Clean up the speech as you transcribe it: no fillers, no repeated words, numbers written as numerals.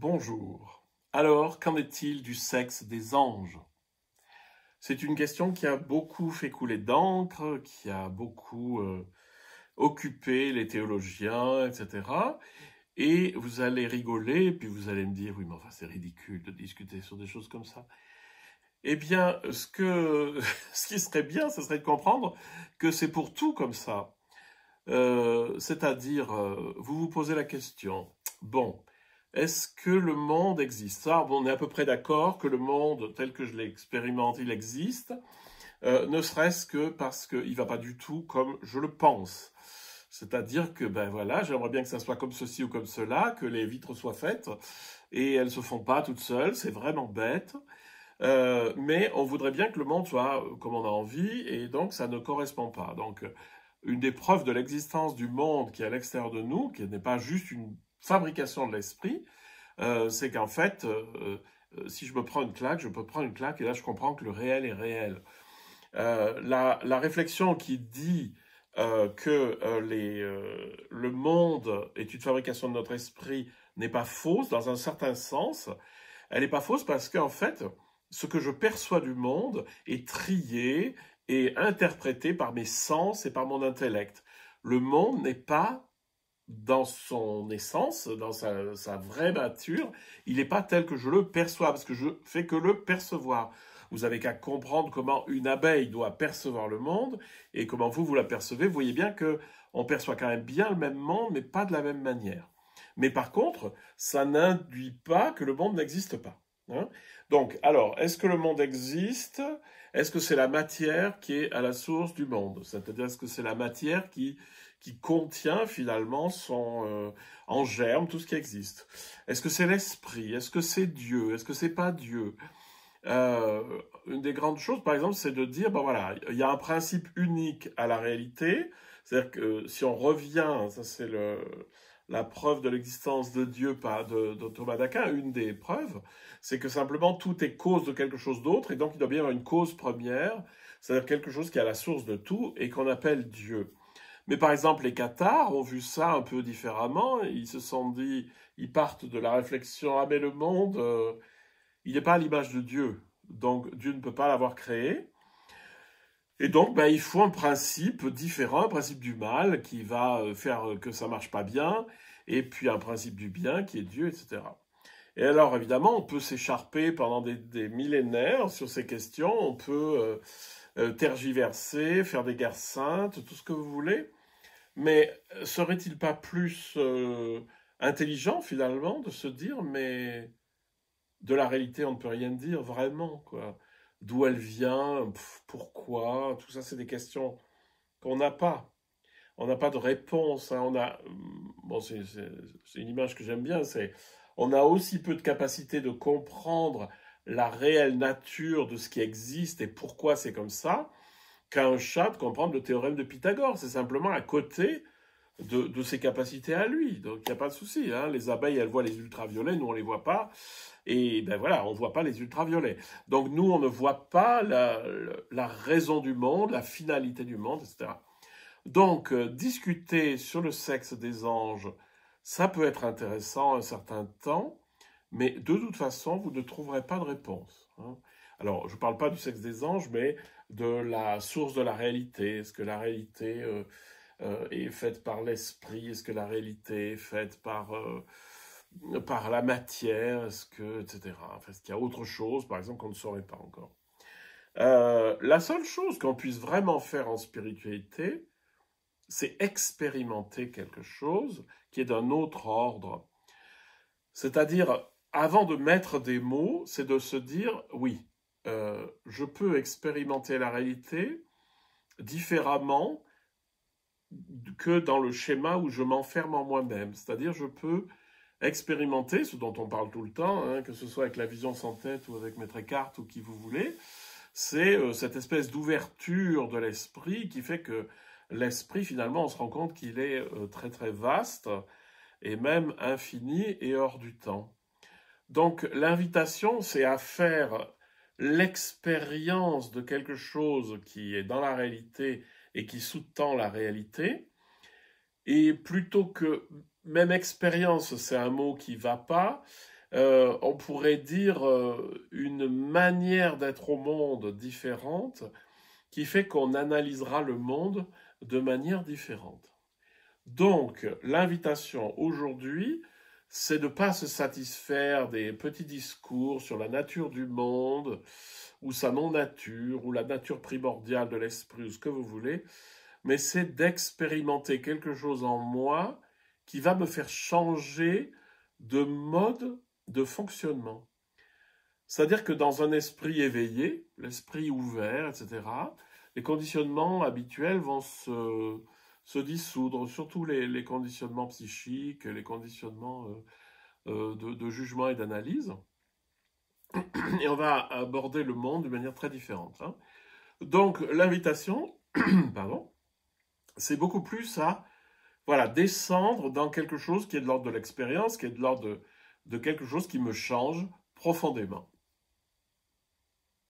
Bonjour. Alors, qu'en est-il du sexe des anges? C'est une question qui a beaucoup fait couler d'encre, qui a beaucoup occupé les théologiens, etc. Et vous allez rigoler, puis vous allez me dire, oui, mais enfin, c'est ridicule de discuter sur des choses comme ça. Eh bien, ce qui serait bien, ce serait de comprendre que c'est pour tout comme ça. C'est-à-dire, vous vous posez la question, bon, est-ce que le monde existe? Ça, on est à peu près d'accord que le monde, tel que je l'expérimente, il existe, ne serait-ce que parce qu'il ne va pas du tout comme je le pense. C'est-à-dire que, ben voilà, j'aimerais bien que ça soit comme ceci ou comme cela, que les vitres soient faites, et elles ne se font pas toutes seules, c'est vraiment bête. Mais on voudrait bien que le monde soit comme on a envie, et donc ça ne correspond pas. Donc, une des preuves de l'existence du monde qui est à l'extérieur de nous, qui n'est pas juste une fabrication de l'esprit, c'est qu'en fait, si je me prends une claque, je peux prendre une claque, et là je comprends que le réel est réel. La réflexion qui dit que le monde est une fabrication de notre esprit n'est pas fausse dans un certain sens. Elle n'est pas fausse parce qu'en fait, ce que je perçois du monde est trié et interprété par mes sens et par mon intellect. Le monde n'est pas dans son essence, dans sa vraie nature, il n'est pas tel que je le perçois, parce que je fais que le percevoir. Vous avez qu'à comprendre comment une abeille doit percevoir le monde, et comment vous la percevez. Vous voyez bien qu'on perçoit quand même bien le même monde, mais pas de la même manière. Mais par contre, ça n'induit pas que le monde n'existe pas. Hein. Donc, alors, est-ce que le monde existe? Est-ce que c'est la matière qui est à la source du monde? C'est-à-dire, est-ce que c'est la matière qui contient finalement en germe tout ce qui existe? Est-ce que c'est l'esprit? Est-ce que c'est Dieu? Est-ce que c'est pas Dieu? Une des grandes choses, par exemple, c'est de dire, ben voilà, il y a un principe unique à la réalité. C'est-à-dire que si on revient, ça c'est la preuve de l'existence de Dieu de Thomas d'Aquin, une des preuves, c'est que simplement tout est cause de quelque chose d'autre, et donc il doit bien y avoir une cause première, c'est-à-dire quelque chose qui est à la source de tout, et qu'on appelle Dieu. Mais par exemple, les cathares ont vu ça un peu différemment. Ils se sont dit, ils partent de la réflexion, ah mais le monde, il n'est pas à l'image de Dieu. Donc Dieu ne peut pas l'avoir créé. Et donc, ben, il faut un principe différent, un principe du mal qui va faire que ça marche pas bien, et puis un principe du bien qui est Dieu, etc. Et alors, évidemment, on peut s'écharper pendant des millénaires sur ces questions, on peut tergiverser, faire des guerres saintes, tout ce que vous voulez. Mais serait-il pas plus intelligent finalement de se dire, mais de la réalité on ne peut rien dire vraiment, quoi. D'où elle vient, pourquoi, tout ça c'est des questions qu'on n'a pas. On n'a pas de réponse. Hein. Bon, c'est une image que j'aime bien, c'est on a aussi peu de capacité de comprendre la réelle nature de ce qui existe et pourquoi c'est comme ça, qu'un chat de comprendre le théorème de Pythagore. C'est simplement à côté de ses capacités à lui. Donc, il n'y a pas de souci. Hein. Les abeilles, elles voient les ultraviolets, nous, on ne les voit pas. Et ben voilà, on ne voit pas les ultraviolets. Donc, nous, on ne voit pas la raison du monde, la finalité du monde, etc. Donc, discuter sur le sexe des anges, ça peut être intéressant un certain temps, mais de toute façon, vous ne trouverez pas de réponse. Hein. Alors, je ne parle pas du sexe des anges, mais de la source de la réalité. Est-ce que la réalité est faite par l'esprit? Est-ce que la réalité est faite par la matière? Est-ce que, etc. Enfin, est-ce qu'il y a autre chose, par exemple, qu'on ne saurait pas encore? La seule chose qu'on puisse vraiment faire en spiritualité, c'est expérimenter quelque chose qui est d'un autre ordre. C'est-à-dire, avant de mettre des mots, c'est de se dire, oui, je peux expérimenter la réalité différemment que dans le schéma où je m'enferme en moi-même. C'est-à-dire, je peux expérimenter, ce dont on parle tout le temps, hein, que ce soit avec la vision sans tête ou avec Maître Eckhart ou qui vous voulez, c'est cette espèce d'ouverture de l'esprit qui fait que l'esprit, finalement, on se rend compte qu'il est très très vaste et même infini et hors du temps. Donc l'invitation, c'est à faire l'expérience de quelque chose qui est dans la réalité et qui sous-tend la réalité. Et plutôt que, même expérience, c'est un mot qui ne va pas, on pourrait dire une manière d'être au monde différente qui fait qu'on analysera le monde de manière différente. Donc, l'invitation aujourd'hui, c'est de ne pas se satisfaire des petits discours sur la nature du monde, ou sa non-nature, ou la nature primordiale de l'esprit, ou ce que vous voulez, mais c'est d'expérimenter quelque chose en moi qui va me faire changer de mode de fonctionnement. C'est-à-dire que dans un esprit éveillé, l'esprit ouvert, etc., les conditionnements habituels vont se dissoudre, surtout les conditionnements psychiques, les conditionnements de jugement et d'analyse. Et on va aborder le monde de manière très différente. Hein. Donc l'invitation, pardon, c'est beaucoup plus à descendre dans quelque chose qui est de l'ordre de l'expérience, qui est de l'ordre de quelque chose qui me change profondément.